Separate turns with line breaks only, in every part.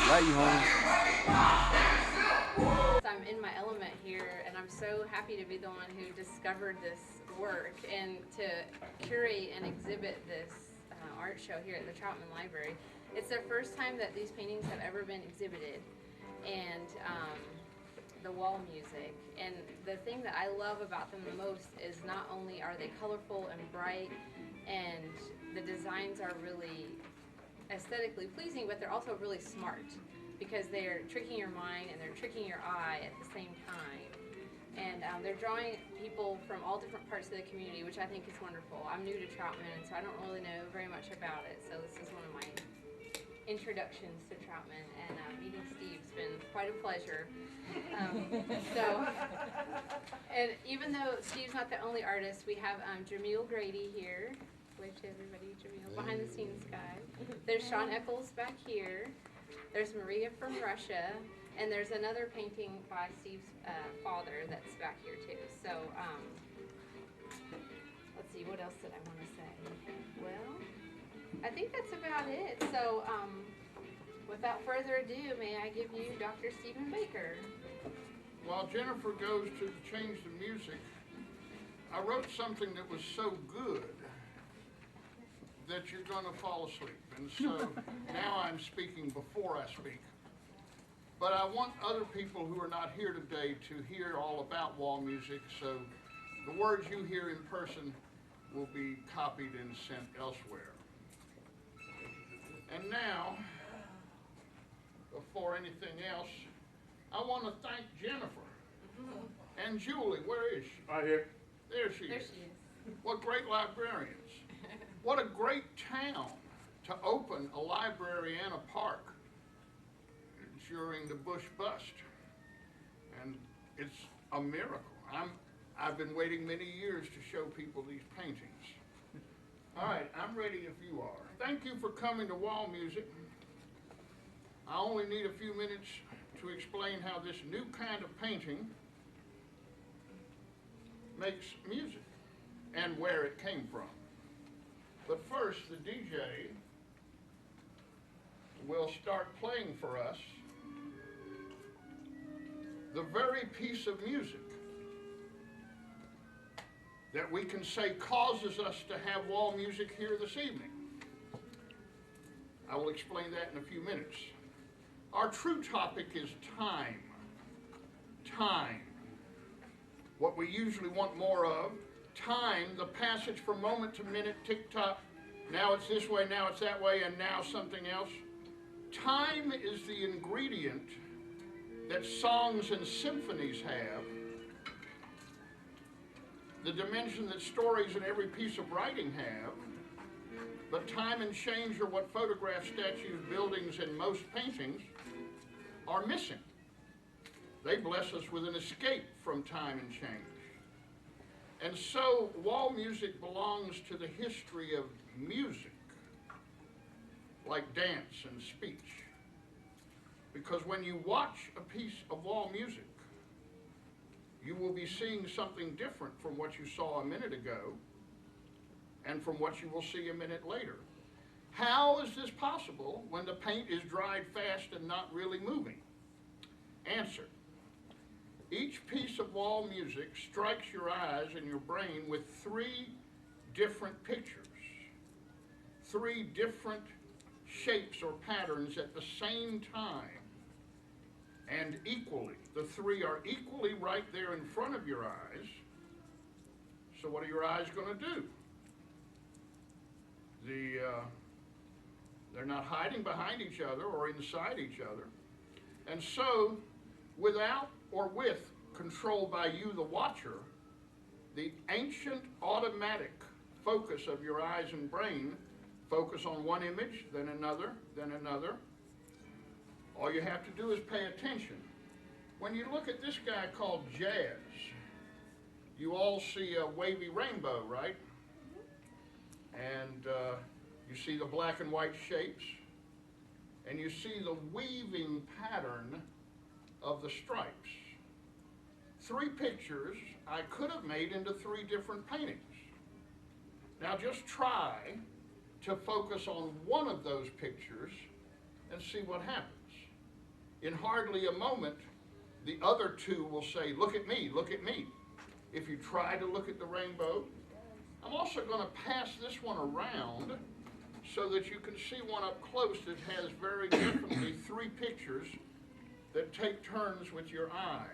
Love you, homie.
I'm in my element here, and I'm so happy to be the one who discovered this work and to curate and exhibit this art show here at the Troutman Library. It's the first time that these paintings have ever been exhibited, and the wall music. And the thing that I love about them the most is not only are they colorful and bright, and the designs are really aesthetically pleasing, but they're also really smart, because they're tricking your mind and they're tricking your eye at the same time. And they're drawing people from all different parts of the community, which I think is wonderful. I'm new to Troutman, and so I don't really know very much about it, so this is one of my introductions to Troutman, and meeting Steve's been quite a pleasure. And even though Steve's not the only artist, we have Jamil Grady here. Wave to everybody, Jamil, behind the scenes guy. There's Sean Eccles back here. There's Maria from Russia, and there's another painting by Steve's father that's back here too. So let's see, what else did I want to say? Well, I think that's about it. So without further ado, may I give you Dr. Stephen Baker.
While Jennifer goes to change the music, I wrote something that was so good that you're going to fall asleep. And so now I'm speaking before I speak. But I want other people who are not here today to hear all about wall music, so the words you hear in person will be copied and sent elsewhere. And now, before anything else, I want to thank Jennifer and Julie. Where is she?
Right here.
There she is.
There she is.
What great librarians. What a great town to open a library and a park during the Bush bust. And it's a miracle. I've been waiting many years to show people these paintings. All right, I'm ready if you are. Thank you for coming to Wall Music. I only need a few minutes to explain how this new kind of painting makes music and where it came from. But first, the DJ will start playing for us the very piece of music that we can say causes us to have wall music here this evening. I will explain that in a few minutes. Our true topic is time. Time. What we usually want more of. Time, the passage from moment to minute, tick-tock. Now it's this way, now it's that way, and now something else. Time is the ingredient that songs and symphonies have, the dimension that stories and every piece of writing have, but time and change are what photographs, statues, buildings, and most paintings are missing. They bless us with an escape from time and change. And so, wall music belongs to the history of music, like dance and speech. Because when you watch a piece of wall music, you will be seeing something different from what you saw a minute ago and from what you will see a minute later. How is this possible when the paint is dried fast and not really moving? Answer. Each piece of wall music strikes your eyes and your brain with three different pictures, three different shapes or patterns at the same time, and equally. The three are equally right there in front of your eyes. So what are your eyes going to do? They're not hiding behind each other or inside each other. And so, without or with control by you, the watcher, the ancient automatic focus of your eyes and brain focus on one image, then another, then another. All you have to do is pay attention. When you look at this guy called Jazz, you all see a wavy rainbow, right? And you see the black and white shapes, and you see the weaving pattern of the stripes. Three pictures I could have made into three different paintings. Now just try to focus on one of those pictures and see what happens. in hardly a moment, the other two will say, look at me, look at me. If you try to look at the rainbow, I'm also going to pass this one around so that you can see one up close that has very definitely three pictures that take turns with your eyes.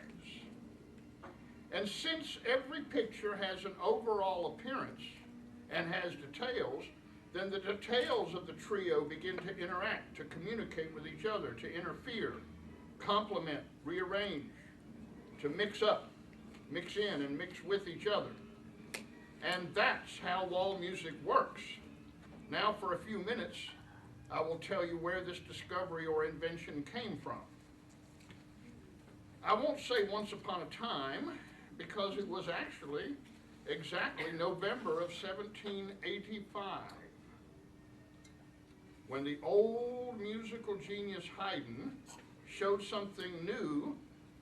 And since every picture has an overall appearance and has details, then the details of the trio begin to interact, to communicate with each other, to interfere, complement, rearrange, to mix up, mix in, and mix with each other. And that's how wall music works. Now for a few minutes, I will tell you where this discovery or invention came from. I won't say once upon a time, because it was actually exactly November of 1785, when the old musical genius Haydn showed something new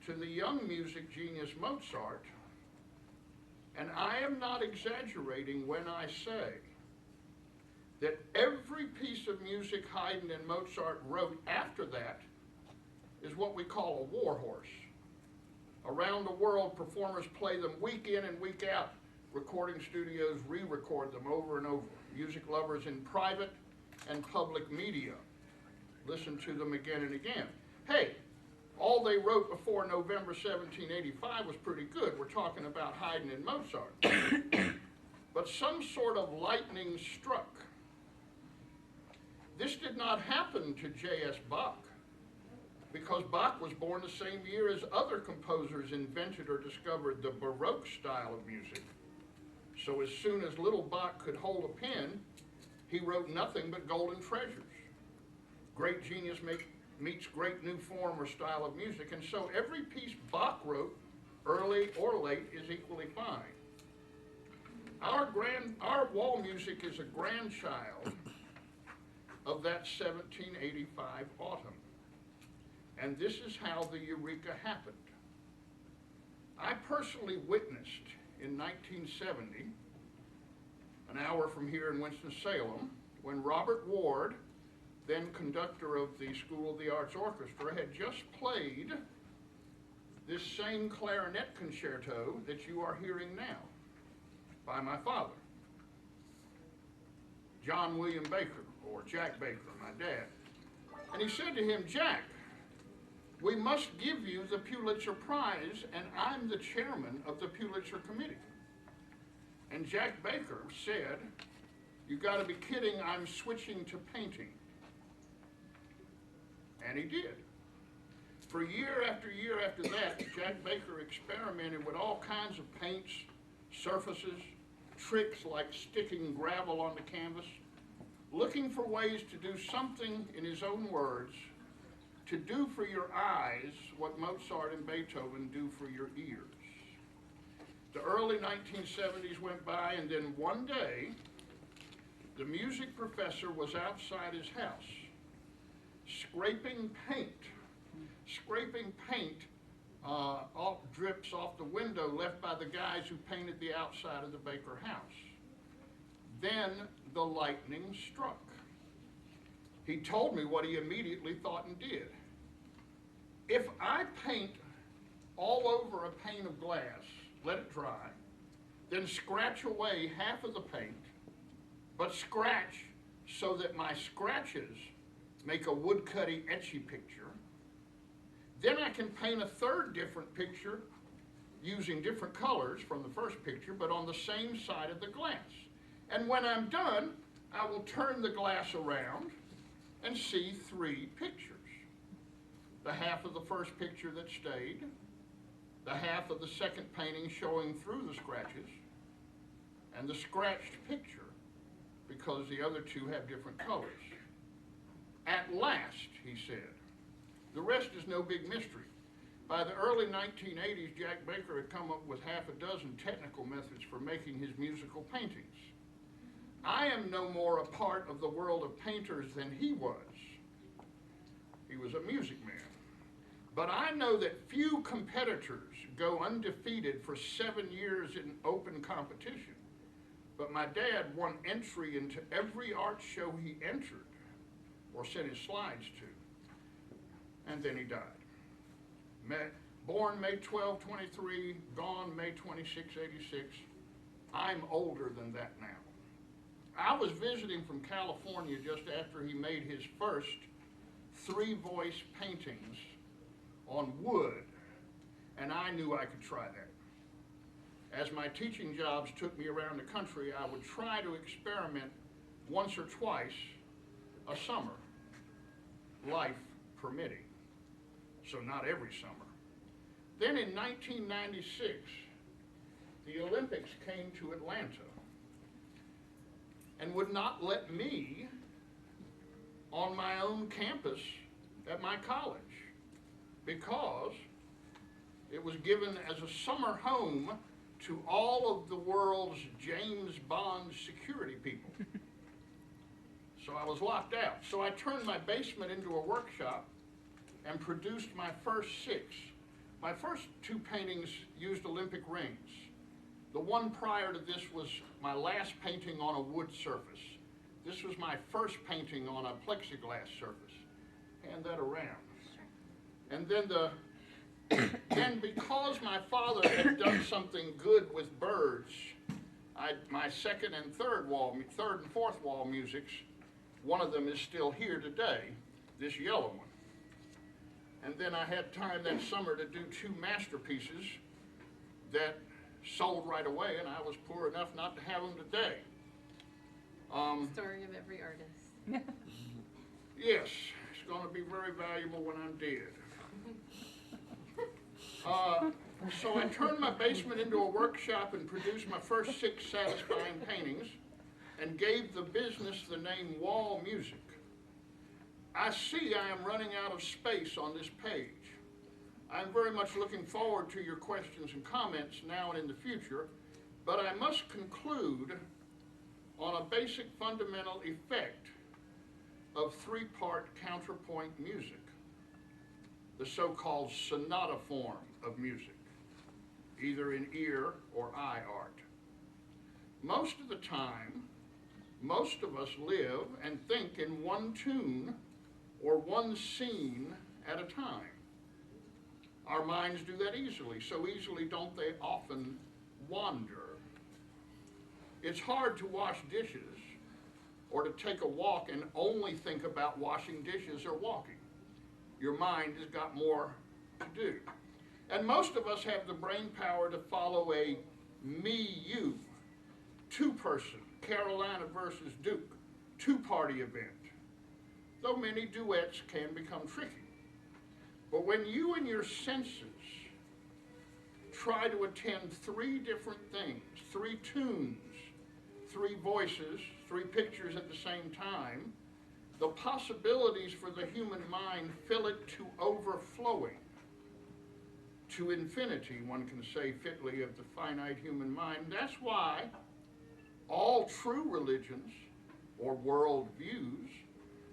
to the young music genius Mozart. And I am not exaggerating when I say that every piece of music Haydn and Mozart wrote after that is what we call a war horse. Around the world, performers play them week in and week out. Recording studios re-record them over and over. Music lovers in private and public media listen to them again and again. Hey, all they wrote before November 1785 was pretty good. We're talking about Haydn and Mozart. But some sort of lightning struck. This did not happen to J.S. Bach, because Bach was born the same year as other composers invented or discovered the Baroque style of music. So as soon as little Bach could hold a pen, he wrote nothing but golden treasures. Great genius meets great new form or style of music, and so every piece Bach wrote, early or late, is equally fine. Our wall music is a grandchild of that 1785 autumn. And this is how the Eureka happened. I personally witnessed in 1970, an hour from here in Winston-Salem, when Robert Ward, then conductor of the School of the Arts Orchestra, had just played this same clarinet concerto that you are hearing now by my father, John William Baker, or Jack Baker, my dad. And he said to him, Jack, we must give you the Pulitzer Prize, and I'm the chairman of the Pulitzer Committee. And Jack Baker said, you gotta be kidding, I'm switching to painting. And he did. For year after year after that, Jack Baker experimented with all kinds of paints, surfaces, tricks like sticking gravel on the canvas, looking for ways to do something, in his own words, to do for your eyes what Mozart and Beethoven do for your ears. The early 1970s went by, and then one day, the music professor was outside his house, scraping paint off drips off the window left by the guys who painted the outside of the Baker house. Then the lightning struck. He told me what he immediately thought and did. If I paint all over a pane of glass, let it dry, then scratch away half of the paint, but scratch so that my scratches make a woodcutty, etchy picture, then I can paint a third different picture using different colors from the first picture, but on the same side of the glass. And when I'm done, I will turn the glass around and see three pictures. The half of the first picture that stayed, the half of the second painting showing through the scratches, and the scratched picture, because the other two have different colors. At last, he said. The rest is no big mystery. By the early 1980s, Jack Baker had come up with half a dozen technical methods for making his musical paintings. I am no more a part of the world of painters than he was. He was a music man. But I know that few competitors go undefeated for 7 years in open competition. But my dad won entry into every art show he entered or sent his slides to. And then he died. Born May 12, 23, gone May 26, 86. I'm older than that now. I was visiting from California just after he made his first 3-voice paintings on wood, and I knew I could try that. As my teaching jobs took me around the country, I would try to experiment once or twice a summer, life permitting. So not every summer. Then in 1996, the Olympics came to Atlanta and would not let me on my own campus at my college because it was given as a summer home to all of the world's James Bond security people. So I was locked out. So I turned my basement into a workshop and produced my first 6. My first 2 paintings used Olympic rings. The one prior to this was my last painting on a wood surface. This was my first painting on a plexiglass surface. Hand that around. And then then because my father had done something good with birds, my second and third and fourth wall musics, one of them is still here today, this yellow one. And then I had time that summer to do 2 masterpieces that sold right away, and I was poor enough not to have them today.
Story of every artist.
Yes, it's going to be very valuable when I'm dead. So I turned my basement into a workshop and produced my first 6 satisfying paintings and gave the business the name Wall Music. I see I am running out of space on this page. I'm very much looking forward to your questions and comments now and in the future, but I must conclude on a basic fundamental effect of 3-part counterpoint music, the so-called sonata form of music, either in ear or eye art. Most of the time, most of us live and think in one tune or one scene at a time. Our minds do that easily, so easily don't they often wander. It's hard to wash dishes or to take a walk and only think about washing dishes or walking. Your mind has got more to do. And most of us have the brain power to follow a me-you, 2-person, Carolina versus Duke, 2-party event, though many duets can become tricky. But when you and your senses try to attend 3 different things, 3 tunes, 3 voices, 3 pictures at the same time, the possibilities for the human mind fill it to overflowing, to infinity, one can say fitly, of the finite human mind. That's why all true religions or world views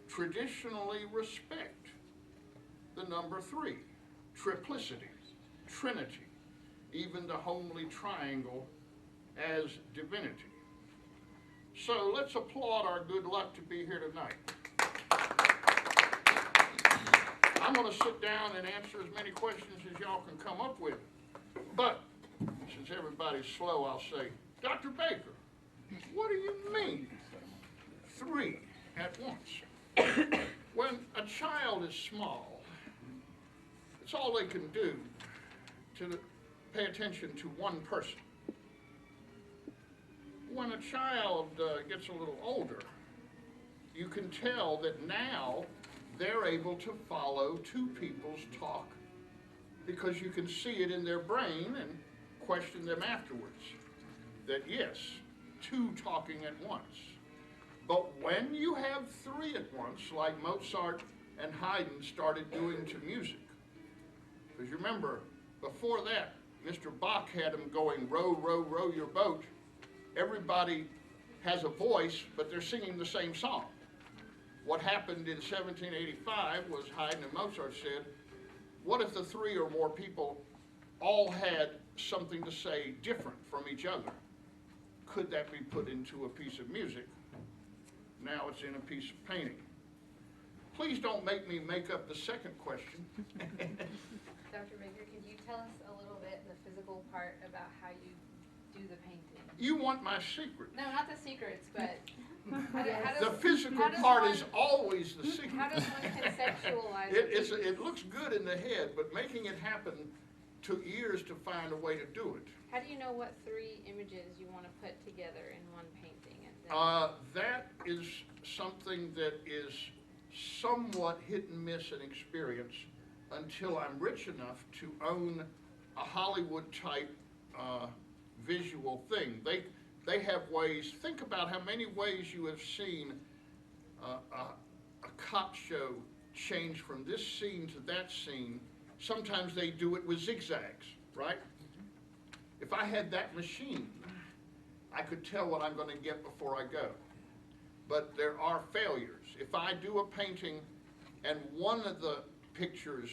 traditionally respect the number 3, triplicity, trinity, even the homely triangle as divinity. So let's applaud our good luck to be here tonight. I'm going to sit down and answer as many questions as y'all can come up with. But since everybody's slow, I'll say, Dr. Baker, what do you mean 3 at once? When a child is small, it's all they can do to pay attention to one person. When a child gets a little older, you can tell that now they're able to follow 2 people's talk because you can see it in their brain and question them afterwards. That yes, 2 talking at once. But when you have 3 at once, like Mozart and Haydn started doing to music, because you remember, before that, Mr. Bach had them going, row, row, row your boat. Everybody has a voice, but they're singing the same song. What happened in 1785 was Haydn and Mozart said, what if the 3 or more people all had something to say different from each other? Could that be put into a piece of music? Now it's in a piece of painting. Please don't make me make up the second question.
Dr. Baker, could you tell us a little bit the physical part about how you do the painting?
You want my secret?
No, not the secrets, but
The physical
how does
part
one-
is always the secret.
how does one conceptualize
It looks good in the head, but making it happen took years to find a way to do it.
How do you know what 3 images you want to put together in one painting? And then,
That is something that is somewhat hit and miss in experience until I'm rich enough to own a Hollywood type visual thing. They have ways. Think about how many ways you have seen a cop show change from this scene to that scene. Sometimes they do it with zigzags, right? If I had that machine, I could tell what I'm going to get before I go. But there are failures. If I do a painting and one of the pictures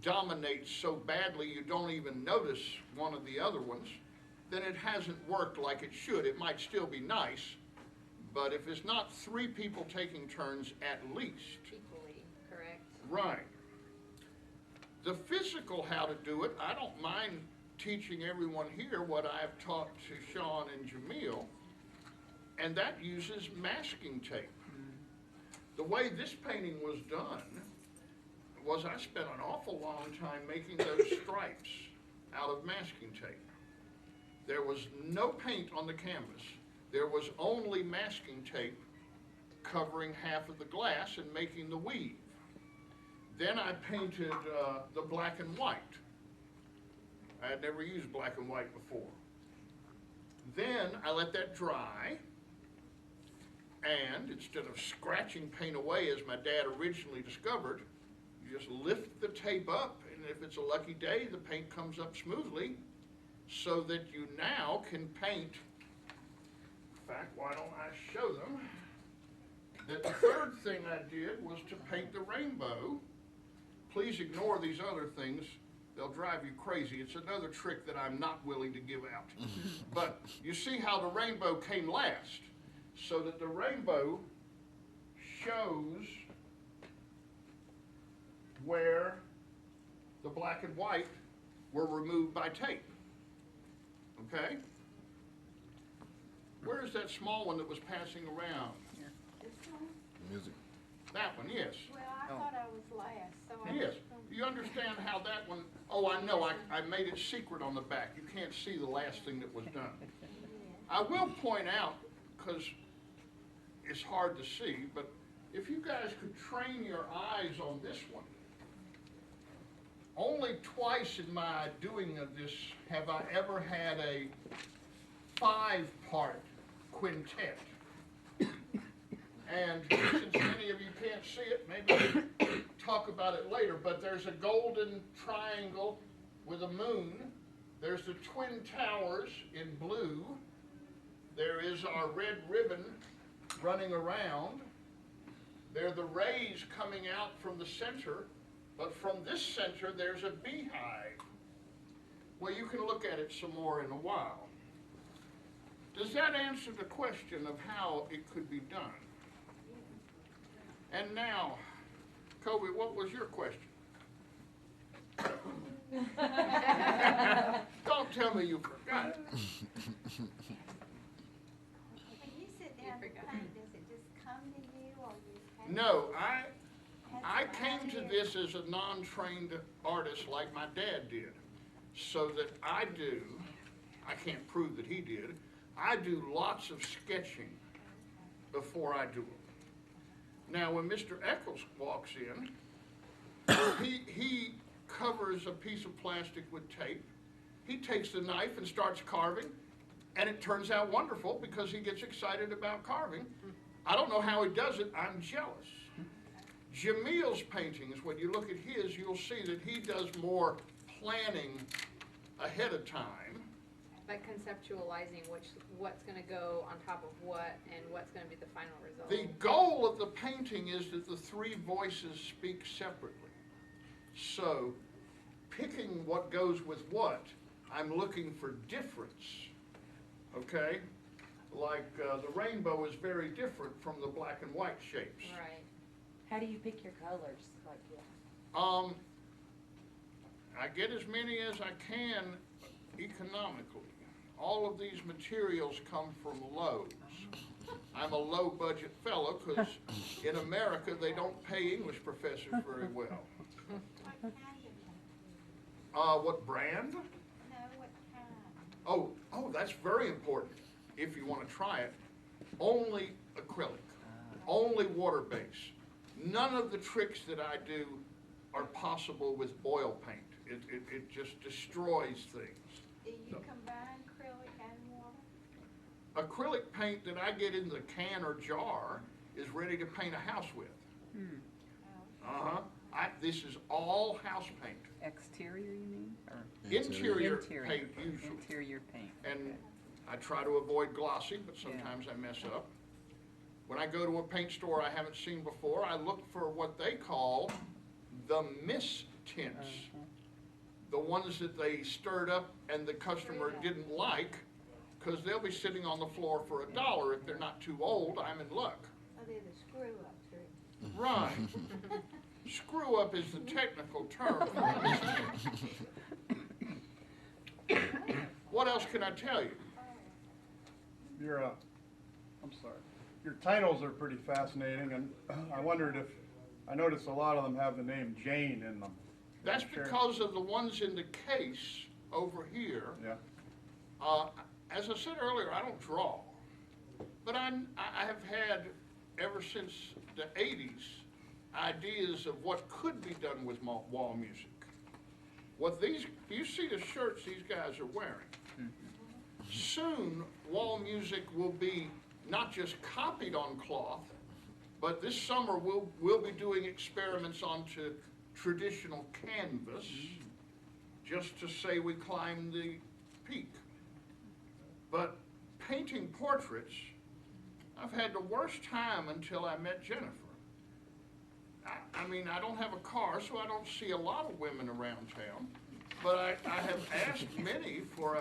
dominates so badly you don't even notice one of the other ones, then it hasn't worked like it should. It might still be nice, but if it's not 3 people taking turns at least.
equally, correct?
Right. The physical how to do it, I don't mind teaching everyone here what I've taught to Sean and Jamil, and that uses masking tape. The way this painting was done was I spent an awful long time making those stripes out of masking tape. There was no paint on the canvas. There was only masking tape covering half of the glass and making the weave. Then I painted the black and white. I had never used black and white before. Then I let that dry, and instead of scratching paint away as my dad originally discovered, you just lift the tape up, and if it's a lucky day, the paint comes up smoothly, so that you now can paint. In fact, why don't I show them? The third thing I did was to paint the rainbow. Please ignore these other things. They'll drive you crazy. It's another trick that I'm not willing to give out. But you see how the rainbow came last, so that the rainbow shows where the black and white were removed by tape. Okay? Where's that small one that was passing around?
This one?
Music.
That one, yes.
Well, I thought I was last, so I
Yes.
was gonna-
You understand how that one, oh, I know, I made it secret on the back. You can't see the last thing that was done. I will point out, because it's hard to see, but if you guys could train your eyes on this one. Only twice in my doing of this have I ever had a 5-part quintet. And since many of you can't see it, maybe we'll talk about it later, but there's a golden triangle with a moon. There's the Twin Towers in blue. There is our red ribbon running around. There are the rays coming out from the center, but from this center there's a beehive. Well, you can look at it some more in a while. Does that answer the question of how it could be done? And now, Kobe, what was your question? Don't tell me you forgot.
When you sit down to
forgot.
paint, does it just come to you, or you have
No,
to-
I
have some
came to
idea?
this as a non-trained artist like my dad did. So that I can't prove that he did, I do lots of sketching before I do it. Now, when Mr. Eccles walks in, he covers a piece of plastic with tape. He takes the knife and starts carving, and it turns out wonderful because he gets excited about carving. I don't know how he does it. I'm jealous. Jamil's paintings, when you look at his, you'll see that he does more planning ahead of time.
Like conceptualizing what's going to go on top of what and what's going to be the final result.
The goal of the painting is that the 3 voices speak separately. So, picking what goes with what, I'm looking for difference. Okay? Like the rainbow is very different from the black and white shapes.
Right.
How do you pick your colors? Like, yeah.
I get as many as I can economically. All of these materials come from Lowe's. I'm a low-budget fellow because in America they don't pay English professors very well.
What kind of,
What brand?
no, what kind?
Oh, that's very important if you want to try it. Only acrylic, only water-based. None of the tricks that I do are possible with oil paint. It just destroys things.
Do you combine acrylic and water?
Acrylic paint that I get in the can or jar is ready to paint a house with.
Oh,
This is all house paint.
Exterior, you mean? Or
Interior paint usually.
Interior paint.
And I try to avoid glossy, but sometimes I mess up. When I go to a paint store I haven't seen before, I look for what they call the mist tints. The ones that they stirred up and the customer didn't like, because they'll be sitting on the floor for $1. If they're not too old, I'm in luck.
oh, they're the screw-up trick.
Right. Screw up is the technical term for a mist tint. What else can I tell you?
I'm sorry. Your titles are pretty fascinating, and I wondered if, I noticed a lot of them have the name Jane in them.
That's
Sure.
because of the ones in the case over here.
Yeah.
As I said earlier, I don't draw, but I have had, ever since the 80s, ideas of what could be done with wall music. You see the shirts these guys are wearing. Soon, wall music will be not just copied on cloth, but this summer we'll be doing experiments onto traditional canvas, just to say we climbed the peak. But painting portraits, I've had the worst time until I met Jennifer. I mean, I don't have a car, so I don't see a lot of women around town, but I have asked many for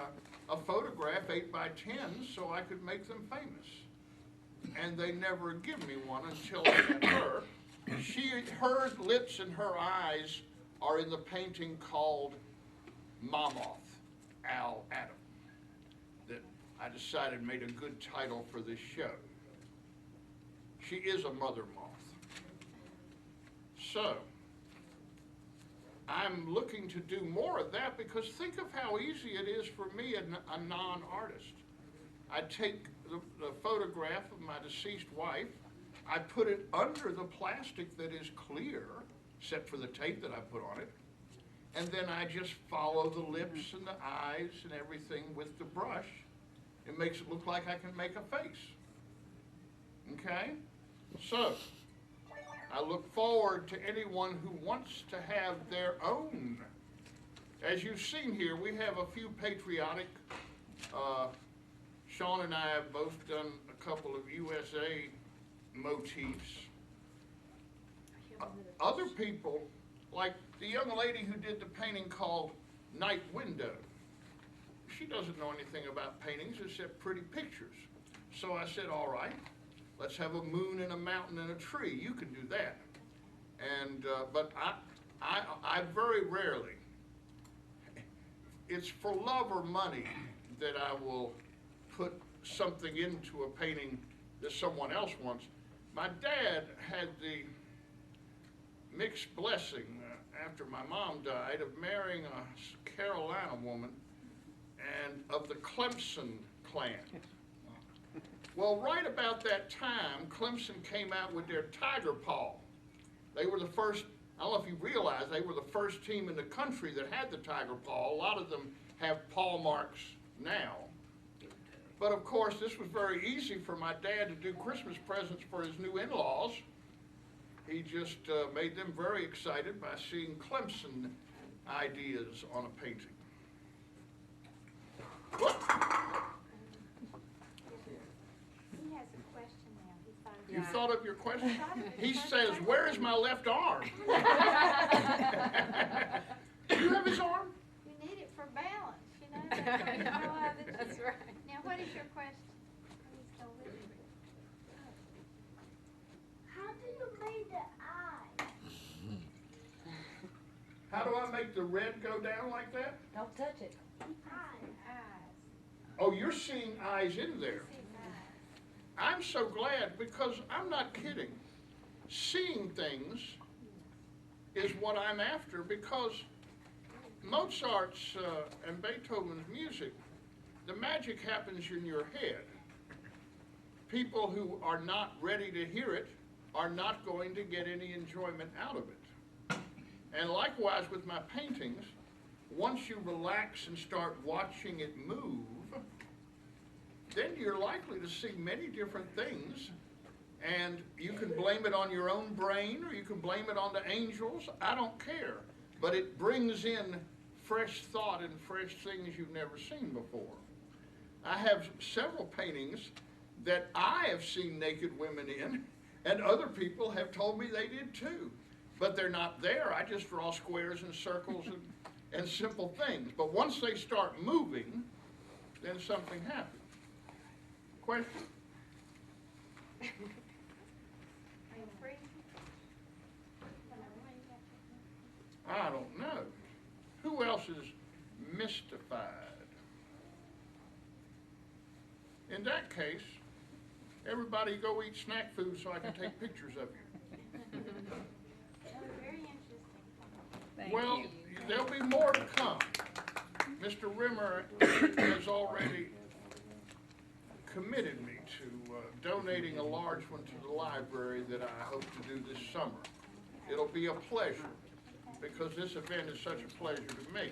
a photograph 8x10 so I could make them famous. And they never give me one until I met her. Her lips and her eyes are in the painting called Mammoth, Al Adam, that I decided made a good title for this show. She is a mother moth. So, I'm looking to do more of that because think of how easy it is for me, a non-artist. I take the photograph of my deceased wife, I put it under the plastic that is clear, except for the tape that I put on it, and then I just follow the lips and the eyes and everything with the brush. It makes it look like I can make a face. Okay? So, I look forward to anyone who wants to have their own. As you've seen here, we have a few patriotic, Sean and I have both done a couple of USA motifs. Other people, like the young lady who did the painting called Night Window, she doesn't know anything about paintings except pretty pictures. So I said, all right, let's have a moon and a mountain and a tree. You can do that. And, but I very rarely, it's for love or money that I will put something into a painting that someone else wants. My dad had the mixed blessing after my mom died of marrying a Carolina woman and of the Clemson clan. Well, right about that time, Clemson came out with their Tiger Paw. They were the first, I don't know if you realize, they were the first team in the country that had the Tiger Paw. A lot of them have paw marks now. But of course, this was very easy for my dad to do Christmas presents for his new in-laws. He just made them very excited by seeing Clemson ideas on a painting. What?
He has a question now. He thought of
You
Yeah.
thought of your question? He says, where is my left arm? Do you have his arm?
You need it for balance, you know? That's what you realize that
That's
you-
right.
Now, what is your question? He's gonna live with it.
How do you make the eye?
How do I make the red go down like that?
Don't touch it.
Oh, you're seeing eyes in there. I'm so glad, because I'm not kidding. Seeing things is what I'm after, because Mozart's and Beethoven's music, the magic happens in your head. People who are not ready to hear it are not going to get any enjoyment out of it. And likewise with my paintings, once you relax and start watching it move, then you're likely to see many different things, and you can blame it on your own brain, or you can blame it on the angels. I don't care. But it brings in fresh thought and fresh things you've never seen before. I have several paintings that I have seen naked women in, and other people have told me they did too. But they're not there. I just draw squares and circles and simple things. But once they start moving, then something happens. Question?
Are you free?
I don't know. Who else is mystified? In that case, everybody go eat snack food so I can take pictures of you.
That was very interesting.
Thank
Well,
you.
there'll be more to come. Mr. Rimmer has already committed me to donating a large one to the library that I hope to do this summer. It'll be a pleasure, because this event is such a pleasure to me.